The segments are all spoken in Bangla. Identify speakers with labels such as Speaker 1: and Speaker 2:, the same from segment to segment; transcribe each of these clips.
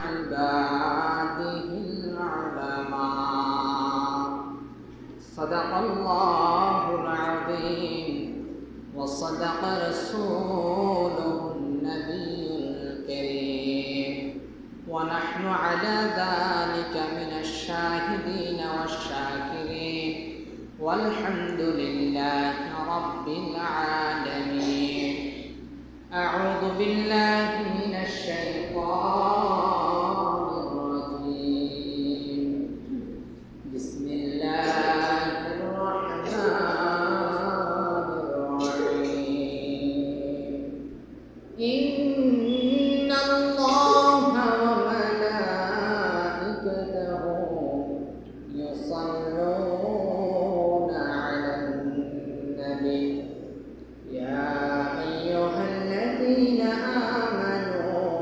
Speaker 1: عباده العلماء صدق الله العظيم وصدق رسوله النبي الكريم ونحن على ذلك من الشاهدين والشاكرين والحمد لله رب العالمين أعوذ بالله من الشيطان الرجيم بسم الله الرحمن الرحيم إن الله وملائكته يصلون على النبي يا أيها الذين آمنوا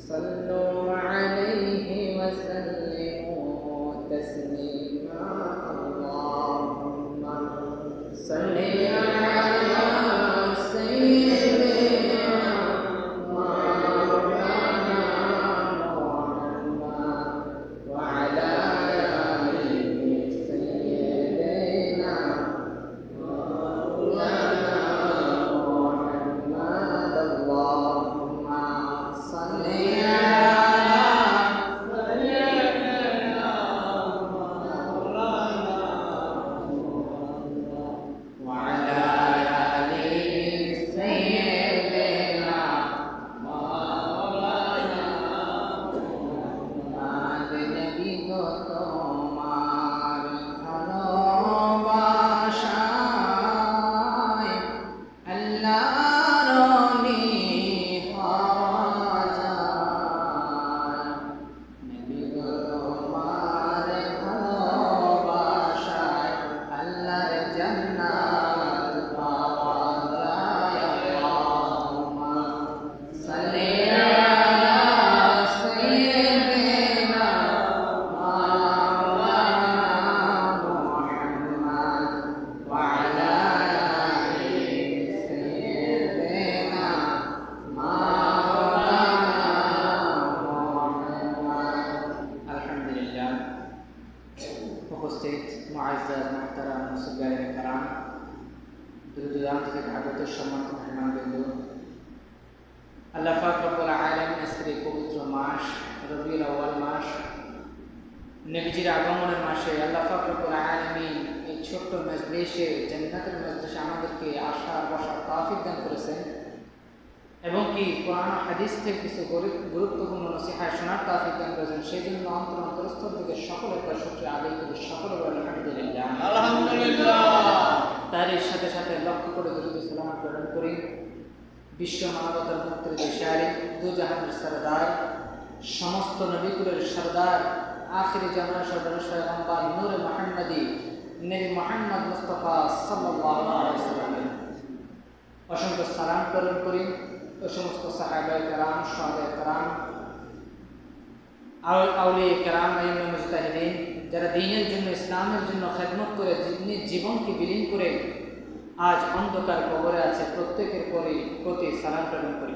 Speaker 1: صلوا عليه وسلموا تسليما اللهم صل على سيدنا مولانا محمد وعلى آل سيدنا مولانا محمد اللهم صل على سيدنا مولانا وعلى آل سيدنا مولانا محمد নবী গো তোমার ভালোবাসায় আল্লাহর অলি হওয়া যায় নবী গো তোমার ভালোবাসায় আল্লাহর জান্নাত পাওয়া যায় আল্লাহুম্মা সাল্লি আলা সাইয়্যিদিনা মাওলানা মুহাম্মদ ওয়া আলা আলি সাইয়্যিদিনা মাওলানা মুহাম্মদ আলহামদুলিল্লাহ উপস্থিত মুআজ্জাজ মুহতারাম মুসল্লিয়ানে کرام দূর থেকে আগত সম্মানিত মেহমানবৃন্দ আল্লাহ পাক রব্বুল আলামিন আজকের এই পবিত্র মাস রবিউল আউয়াল মাস নবীজির আগমনের মাসে আল্লাহ পাক রব্বুল আলামিন এই ছোট্ট মজলিসে জান্নাতের মজলিসে আমাদেরকে আসার বসার তৌফিক দান করেছেন এবং কি কোরআন ও হাদিস থেকে কিছু গুরুত্বপূর্ণ নসিহত শোনার তৌফিক দান করেছেন সেই জন্য অন্তরস্থল থেকে সকলের কাছে শুকরিয়া আদায় করি সকলের আলহামদুলিল্লাহ
Speaker 2: আলহামদুলিল্লাহ।
Speaker 1: তার সাথে সাথে লক্ষ্য করে দরুদ ও সালাম প্রেরণ করি বিশ্ব মানবতার মুক্তির দিশারি দু জাহানের সরদার সমস্ত নবীকুলের সরদার আখিরি জামানার সরদার পয়গম্বর নূরে মুহাম্মদী নবী মুহাম্মদ মুস্তাফা সাল্লাল্লাহু আলাইহি ওয়াসাল্লাম অসংখ্য সালাম প্রেরণ করি ও সমস্ত সাহাবায়ে কেরাম সাহাবায়ে কেরাম আউলিয়া কেরাম আইয়ুম মুজতাহিদিন যারা দ্বীনের জন্য ইসলামের জন্য খেদমত করে জীবনকে বিলীন করে আজ অন্ধকার কবরে আছে প্রত্যেকের প্রতি সালাম প্রেরণ করি।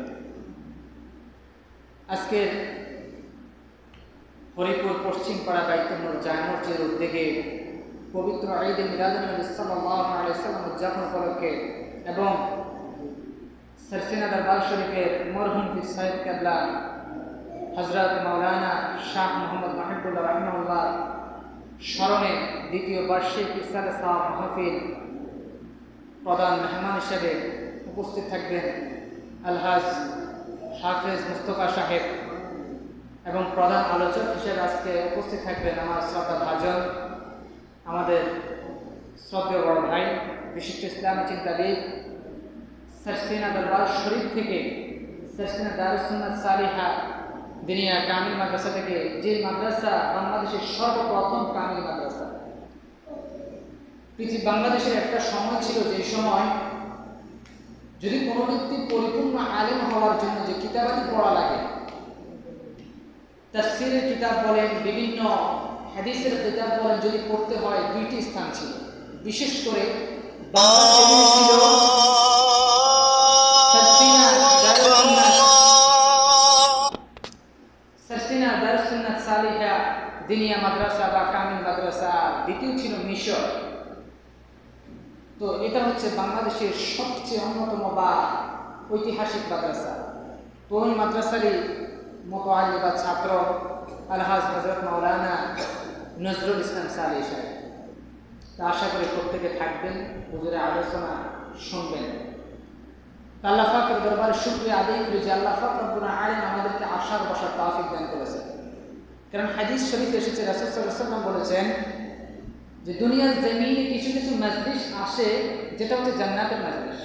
Speaker 1: আজকের হরিপুর পশ্চিম পাড়া বাইতুল জামে মসজিদের উদ্যোগে পবিত্র ঈদ মিলাদুন নবী সাল্লাল্লাহু আলাইহি ওয়াসাল্লাম উদযাপন উপলক্ষে এবং সরসিনা দরবার শরীফের মরহুম পীর সাহেব কেবলা হযরত মাওলানা শাহ মোহাম্মদ মাহিবুল্লাহ রাহিমাহুল্লাহ স্মরণে দ্বিতীয় বার্ষিক ইসলামে সাওয়াব মাহফিল প্রধান মেহমান হিসেবে উপস্থিত থাকবেন আলহাজ হাফেজ মুস্তফা সাহেব এবং প্রধান আলোচক হিসেবে আজকে উপস্থিত থাকবেন আমার শ্রদ্ধা ভাজন আমাদের শ্রদ্ধেয় বড় ভাই বিশিষ্ট ইসলামী চিন্তাবিদ সরসিনা দরবার শরীফ থেকে সরসিনা দারুস সুন্নাত সালিহা দিনিয়া কামিল মাদ্রাসা থেকে যে মাদ্রাসা বাংলাদেশের সর্বপ্রথম কামিল মাদ্রাসা পৃথিবী বাংলাদেশের একটা সময় ছিল যে সময় যদি কোনো ব্যক্তি পরিপূর্ণ আলেম হওয়ার জন্য যে কিতাবাদি পড়া লাগে তাফসীরের কিতাব বলেন বিভিন্ন হাদিসের কিতাব বলেন যদি পড়তে হয় দুইটি স্থান ছিল বিশেষ করে সারসিনা দারুস সুন্নাত সালিহা দিনিয়া মাদ্রাসা বা কামিল মাদ্রাসা, দ্বিতীয় ছিল মিশর। তো এটা হচ্ছে বাংলাদেশের সবচেয়ে অন্যতম বা ঐতিহাসিক মাদ্রাসা। তো ওই মাদ্রাসারই মোতাআল্লিম বা ছাত্র আলহাজ হযরত মাওলানা নজরুল ইসলাম সালি সাহেব। তা আশা করি প্রত্যেকে থাকবেন, হুজুরের আলোচনা শুনবেন। আল্লাহ পাকের দরবারে শুকরিয়া আদায় করি যে আল্লাহ পাক রব্বুল আলামিন আমাদেরকে আসার বসার তৌফিক দান করেছেন। কারণ হাদিস শরীফে এসেছে, রাসূল সাল্লাল্লাহু আলাইহি ওয়াসাল্লাম বলেছেন যে দুনিয়ার জমিনে কিছু কিছু মজলিস আসে যেটা হচ্ছে জান্নাতের মজলিস।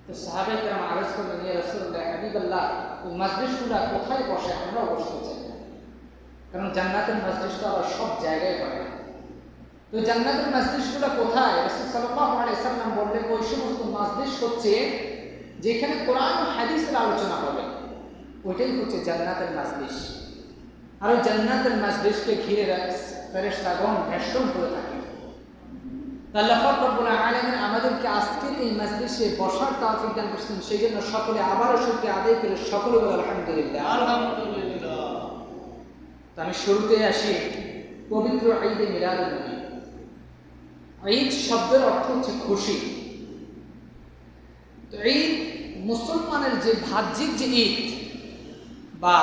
Speaker 1: তো সাহাবায়ে কেরাম আরজ করলেন, ইয়া রাসূলুল্লাহ হাবিবাল্লাহ, ওই মজলিসগুলো কোথায় বসে? আমরা বসতে চাই, কারণ জান্নাতের মজলিসটা আবার সব জায়গায় হয় না। তো জান্নাতের মজলিসগুলো কোথায়? রাসূল সাল্লাল্লাহু আলাইহি ওয়াসাল্লাম বললেন, ওই সমস্ত মজলিস হচ্ছে যেখানে কোরআন ও হাদিসের আলোচনা হবে, ওইটাই হচ্ছে জান্নাতের মজলিস। আর ওই জান্নাতের মজলিসকে ঘিরে ফেরেশতাগণ বেষ্টন করে থাকে। আল্লাহ পাক রব্বুল আলামিন আমাদেরকে আজকের এই মজলিসে বসার তৌফিক দান করেছেন। সেই জন্য সকলে আবারও শুকরিয়া আদায় করে সকলে বলে আলহামদুলিল্লাহ। আলহামদুলিল্লাহ। তো আমি শুরুতে আসি পবিত্র ঈদে মিলাদুন নবী। ঈদ শব্দের অর্থ হচ্ছে খুশি। তো ঈদ মুসলমানের যে বাহ্যিক যে ঈদ বা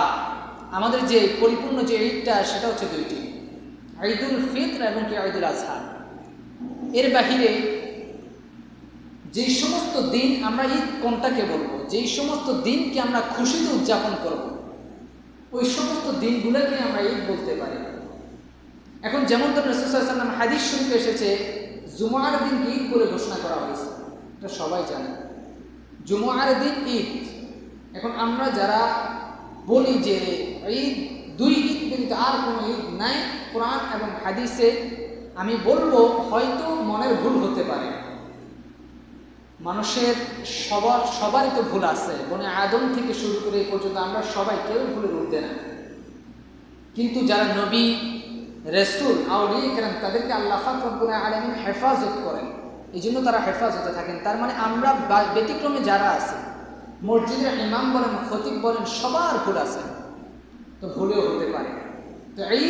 Speaker 1: আমাদের যে পরিপূর্ণ যে ঈদটা, সেটা হচ্ছে দুইটি, ঈদুল ফিতর এবং ঈদুল আজহা। এর বাহিরে যেই সমস্ত দিন আমরা ঈদ কোনটাকে বলবো, যেই সমস্ত দিনকে আমরা খুশিতে উদযাপন করব, ওই সমস্ত দিনগুলোকে আমরা ঈদ বলতে পারি। এখন যেমন ধরুন রাসূল সাল্লাল্লাহু আলাইহি ওয়াসাল্লাম হাদিস শরীফে এসেছে জুমার দিনকে ঈদ বলে ঘোষণা করা হয়েছে, এটা সবাই জানে, জুমার দিন ঈদ। এখন আমরা যারা বলি যে ঈদ দুই ঈদ কিন্তু আর কোনো ঈদ নাই কোরআন এবং হাদিসে, আমি বলবো হয়তো মনের ভুল হতে পারে। মানুষের সবারই তো ভুল আছে, বনে আদম থেকে শুরু করে এই পর্যন্ত আমরা সবাই কেউ ভুলের ঊর্ধ্বে না। কিন্তু যারা নবী রাসূল আউলিয়া কেরাম, তাদেরকে আল্লাহ পাক রব্বুল আলামিন হেফাজত করেন, এই জন্য তারা হেফাজতে থাকেন। তার মানে আমরা ব্যতিক্রমে যারা আছে, মসজিদের ইমাম বলেন, খতিব বলেন, সবার ভুল আছে, তো ভুলেও হতে পারে। তো এই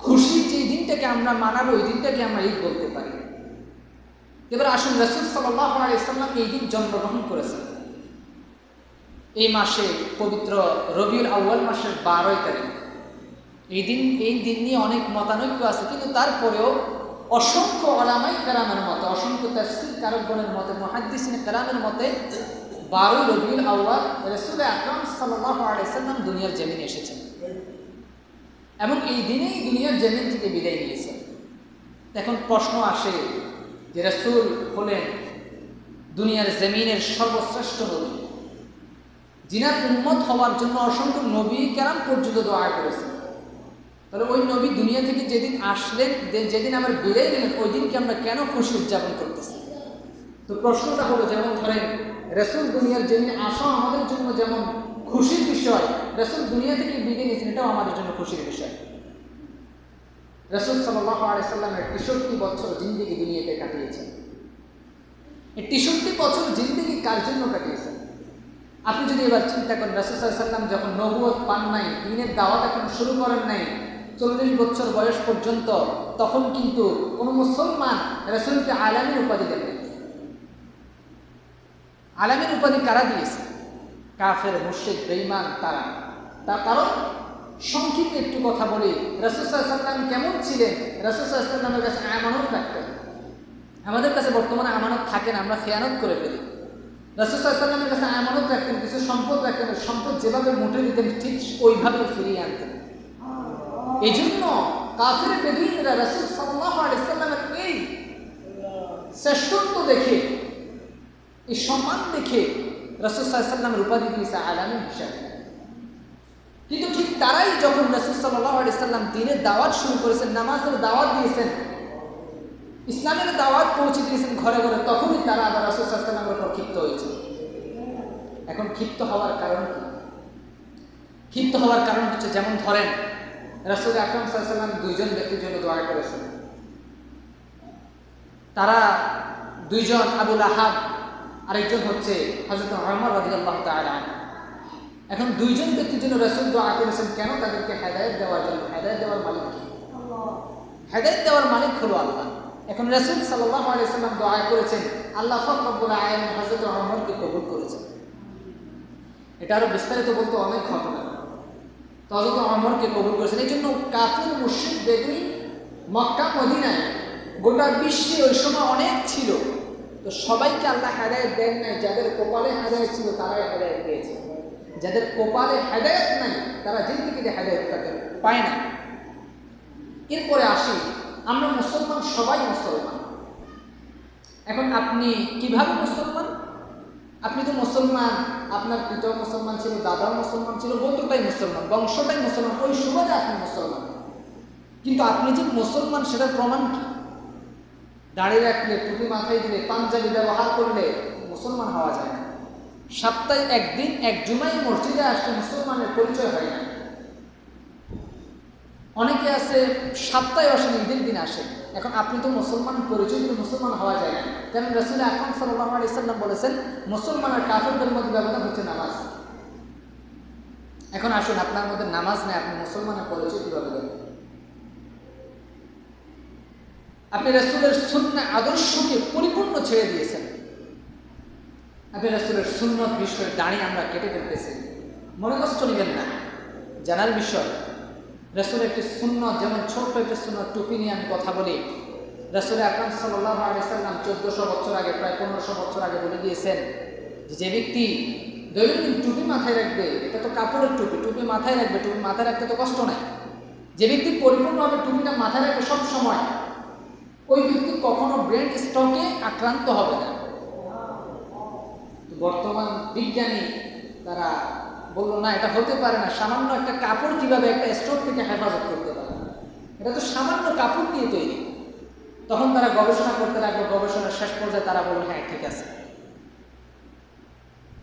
Speaker 1: খুশি যে দিনটাকে আমরা মানাবো, ওই দিনটাকে আমরা ঈদ বলতে পারি। এবার আসুন, রাসূল সাল্লাল্লাহু আলাইহি ওয়াসাল্লাম এই দিন জন্মগ্রহণ করেছেন এই মাসে, পবিত্র রবিউল আউয়াল মাসের 12 তারিখ। এই দিন নিয়ে অনেক মতানৈক্য আছে, কিন্তু তারপরেও অসংখ্য উলামায়ে কেরামের মতে, অসংখ্য তাফসীর কারকগণের মতে, মুহাদ্দিসিনে কেরামের মতে 12 রবিউল আউয়াল রাসূল আকরাম সাল্লাল্লাহু আলাইহি ওয়াসাল্লাম দুনিয়ার জমিনে এসেছেন এবং এই দিনেই দুনিয়ার জমিন থেকে বিদায় নিয়েছেন। এখন প্রশ্ন আসে যে রাসূল হলেন দুনিয়ার জমিনের সর্বশ্রেষ্ঠ নবী, যিনার উম্মত হওয়ার জন্য অসংখ্য নবী কেরাম পর্যন্ত দোয়া করেছেন। তাহলে ওই নবী দুনিয়া থেকে যেদিন আসলেন, যেদিন আমরা বিদায় নিলেন, ওই দিনকে আমরা কেন খুশি উদযাপন করতেছি? তো প্রশ্নটা হলো, যেমন ধরেন রাসূল দুনিয়ার জমিনে আসা আমাদের জন্য যেমন খুশির বিষয়, রাসূল দুনিয়া থেকে বিদায় নিয়েছেন, এটাও আমাদের জন্য খুশির বিষয়। রাসূল সাল্লাল্লাহু আলাইহি সাল্লামের 63 বছর জিন্দেগি দুনিয়াতে কাটিয়েছেন। এই 63 বছর জিন্দেগি কার জন্য কাটিয়েছেন? আপনি যদি এবার চিন্তা করেন, রাসূল সাল্লাল্লাহু আলাইহি সাল্লাম যখন নবুয়ত পান নাই, দ্বীনের দাওয়াত এখন শুরু করেন নাই, 40 বছর বয়স পর্যন্ত, তখন কিন্তু কোনো মুসলমান রাসূলকে আলামীর উপাধি দেন। আলামীর উপাধি কারা দিয়েছে? কাফের, মুশরিক, বেঈমান তারা। তার কারণ সংক্ষিপ্ত একটু কথা বলি, রাসূল সাল্লাল্লাহু আলাইহি ওয়াসাল্লাম কেমন ছিলেন? রাসূল সাল্লাল্লাহু আলাইহি ওয়াসাল্লামের কাছে আমানত রাখতেন। আমাদের কাছে বর্তমানে আমানত থাকে না, আমরা খেয়ানত করে ফেলি। রাসূল সাল্লাল্লাহু আলাইহি ওয়াসাল্লামের কাছে আমানত রাখতেন, কিছু সম্পদ রাখতেন, সম্পদ যেভাবে মুঠে দিতেন ঠিক ওইভাবে ফিরিয়ে আনতেন। এই জন্য কাফের বেদুইনরা রাসূল সাল্লাল্লাহু আলাইহি ওয়াসাল্লামের এই শ্রেষ্ঠত্ব দেখে, এই সম্মান দেখে রাসূল সাল্লাল্লাহু আলাইহি ওয়াসাল্লামের উপাধি দিয়েছে আলামী হিসাবে। কিন্তু ঠিক তারাই যখন রাসূল সাল্লাল্লাহু আলাইহি ওয়াসাল্লাম দ্বীনের দাওয়াত শুরু করেছেন, নামাজের দাওয়াত দিয়েছেন, ইসলামের দাওয়াত পৌঁছে দিয়েছেন ঘরে ঘরে, তখনই তারা আবার রাসূল সাল্লাল্লাহু আলাইহি ওয়াসাল্লামের উপর ক্ষিপ্ত হয়েছে। এখন ক্ষিপ্ত হওয়ার কারণ কি? ক্ষিপ্ত হওয়ার কারণ হচ্ছে, যেমন ধরেন রাসূল আকরাম সাল্লাল্লাহু আলাইহি ওয়াসাল্লাম দুইজন ব্যক্তির জন্য দোয়া করেছেন। তারা দুইজন, আবু লাহাব, আরেকজন হচ্ছে হযরত ওমর রাদিয়াল্লাহু তাআলা আনহু। এখন দুইজন ব্যক্তির জন্য রাসূল দোয়া করেছেন কেন? তাদেরকে হেদায়েত দেওয়ার জন্য। হেদায়েত দেওয়ার মালিক কে? আল্লাহ। হেদায়েত দেওয়ার মালিক হলো আল্লাহ। এখন রাসূল সাল্লাল্লাহু আলাইহি ওয়াসাল্লাম দোয়া করেছেন, আল্লাহ পাক রব্বুল আলামিন হযরত ওমরকে কবুল করেছেন। এটা আরো বিস্তারিত বলতে অনেক ঘটনা। তো হযরত ওমরকে কবুল করেছেন। এই জন্য কাফির মুশরিক বেদুইন মক্কা মদিনায় গোটা বিশ্বে ওই সময় অনেক ছিল। তো সবাইকে আল্লাহ হেদায়েত দেন নাই। যাদের কপালে হেদায়েত ছিল তারাই হেদায়েত পেয়েছে। যাদের কপালে হেদায়েত নাই তারা জিন্দেগিতে হেদায়েত তাকে পায় না। এরপরে আসি, আমরা মুসলমান, সবাই মুসলমান। এখন আপনি কিভাবে মুসলমান? আপনি তো মুসলমান, আপনার পিতাও মুসলমান ছিল, দাদাও মুসলমান ছিল, গোত্রটাই মুসলমান, বংশটাই মুসলমান, ওই সুবাদে আপনি মুসলমান। কিন্তু আপনি যে মুসলমান সেটার প্রমাণ কি? দাঁড়িয়ে রাখলে, টুপি মাথায় দিলে, পাঞ্জাবি ব্যবহার করলে মুসলমান হওয়া যায় না। সপ্তাহে একদিন এক জুমাই মসজিদে আসলে মুসলমানের পরিচয় হয় না। অনেকে আছে সপ্তাহে আসেন, ঈদের দিন আসে। এখন আপনি তো মুসলমান, পরিচয় দিলে মুসলমান হওয়া যায় না। কারণ রাসূল আকরাম সাল্লাল্লাহু আলাইহি ওয়াসাল্লাম বলেছেন, মুসলমান আর কাফেরদের মধ্যে ব্যবধান হচ্ছে নামাজ। এখন আসুন, আপনার মধ্যে নামাজ নেই, আপনি মুসলমানের পরিচয় কিভাবে দেবেন? আপনি রাসূলের সুন্নাহ আদর্শকে পরিপূর্ণ ছেড়ে দিয়েছেন। আপনি রাসূলের সুন্নাত, বিশেষ করে দাড়ি আমরা কেটে ফেলতেছি। মনে কষ্ট নেবেন না, জানার বিষয়। রাসূলের একটি সুন্নাত, যেমন ছোট্ট একটা সুন্নাত, টুপি নিয়ে আমি কথা বলি। রাসূল আকরাম সাল্লাল্লাহু আলাইহি ওয়াসাল্লাম 1400 বছর আগে, প্রায় 1500 বছর আগে বলে দিয়েছেন যে ব্যক্তি দৈনন্দিন টুপি মাথায় রাখবে, এটা তো কাপড়ের টুপি, টুপি মাথায় রাখবে, টুপি মাথায় রাখতে তো কষ্ট নাই। যে ব্যক্তি পরিপূর্ণভাবে টুপিটা মাথায় রাখবে সব সময়, ওই ব্যক্তি কখনো ব্রেন স্ট্রোকে আক্রান্ত হবে না। বর্তমান বিজ্ঞানী তারা বললো না, এটা হতে পারে না। সামান্য একটা কাপড় কিভাবে একটা স্ট্রোক থেকে হেফাজত করতে পারে? এটা তো সামান্য কাপড় দিয়ে তৈরি। তখন তারা গবেষণা করতে লাগলো। গবেষণার শেষ পর্যায়ে তারা বলল, হ্যাঁ ঠিক আছে।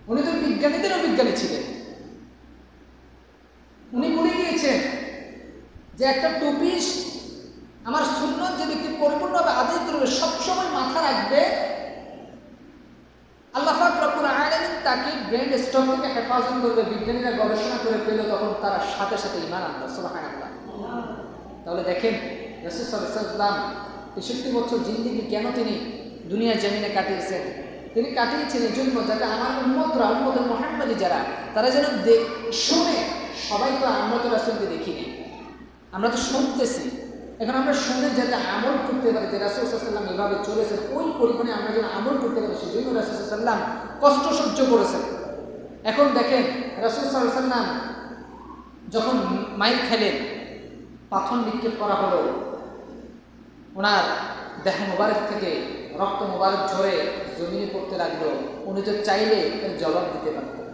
Speaker 1: উনি তো বিজ্ঞানীদেরও বিজ্ঞানী ছিলেন। উনি বলে গিয়েছেন যে একটা টুপি আমার সুন্নাত যে ব্যক্তি পরিপূর্ণভাবে আদায় করবে, সবসময় মাথা রাখবে, আল্লাহ পাক রব্বুল আলামিন তাকে ব্রেন স্ট্রোক থেকে হেফাজত করবে। বিজ্ঞানীরা গবেষণা করে পেল, তখন তারা সাথে সাথে ঈমান আনলো। সুবহানাল্লাহ। তাহলে দেখেন, রাসূল সাল্লাল্লাহু আলাইহি ওয়াসাল্লাম ৬৩ বছর জিন্দেগি কেন তিনি দুনিয়ার জমিনে কাটিয়েছেন? তিনি কাটিয়েছেন এই জন্য যাতে আমার উম্মতরা, উম্মতুল মুহাম্মাদী যারা, তারা যেন শুনে। সবাই তো আমরা তো রাসূলকে দেখিনি, আমরা তো শুনতেছি। এখন আমরা শুনে যাতে আমল করতে পারি, যে রাসূল সাল্লাল্লাহু আলাইহি ওয়াসাল্লাম এভাবে চলেছেন, ওই পরিমাণে আমরা যেন আমল করতে পারি, সেজন্য রাসূল সাল্লাল্লাহু আলাইহি ওয়াসাল্লাম কষ্ট সহ্য করেছেন। এখন দেখেন, রাসূল সাল্লাল্লাহু আলাইহি ওয়াসাল্লাম যখন মাইর খেলেন, পাথর নিক্ষেপ করা হলো, ওনার দেহ মোবারক থেকে রক্ত মোবারক ঝরে জমিনে পড়তে লাগলো। উনি তো চাইলে এর জবাব দিতে পারতেন।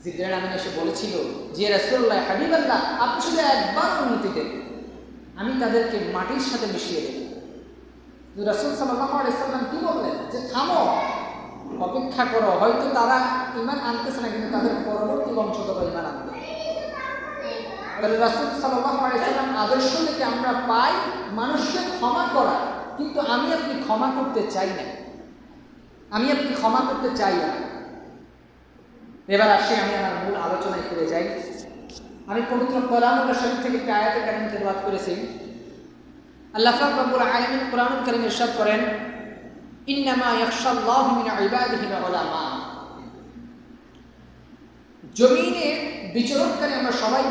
Speaker 1: জিবরাইল আমিন এসে বলেছিল যে রাসূলুল্লাহ, হাবিবাল্লাহ, আপনি শুধু একবার অনুমতি দেন, আমি তাদেরকে মাটির সাথে মিশিয়ে দেব। রাসূল সাল্লাল্লাহু আলাইহি ওয়াসাল্লাম কি বললেন? যে থামো, অপেক্ষা করো, হয়তো তারা ঈমান আনতেছে না, কিন্তু তাদের পরবর্তী বংশধর ঈমান আনবে। তাহলে রাসূল সাল্লাল্লাহু আলাইহি ওয়াসাল্লাম আদর্শ থেকে আমরা পাই মানুষকে ক্ষমা করা, কিন্তু আমি আপনি ক্ষমা করতে চাই না, আমি আপনি ক্ষমা করতে চাই না। এবার আসি, আমি আমার মূল আলোচনায় ফিরে যাই। আমি পবিত্র কোরআনুল শরীফ থেকে একটা আয়াতে কারিমা তেলাওয়াত করেছি। আল্লাহ পাক রব্বুল আলামিন কোরআনুল কারীমে ইরশাদ করেন, ইন্নামা ইয়াখশাল্লাহু মিন ইবাদিহিল উলামা। জমিনে বিচরণকারী আমরা সবাই